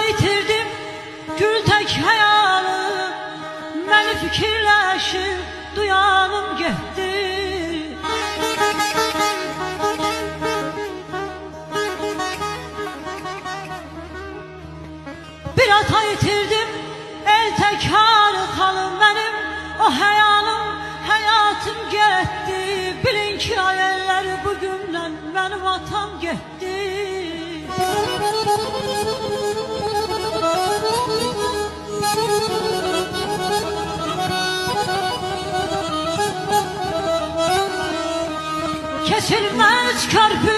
yitirdim gül tek hayalım, məni fikirləşir duyanım getdi. Bir ata yitirdim el tek halım, benim o hayalım hayatım getdi. Bilin ki ayellər bugündən benim atam getdi. Kesilmez körpü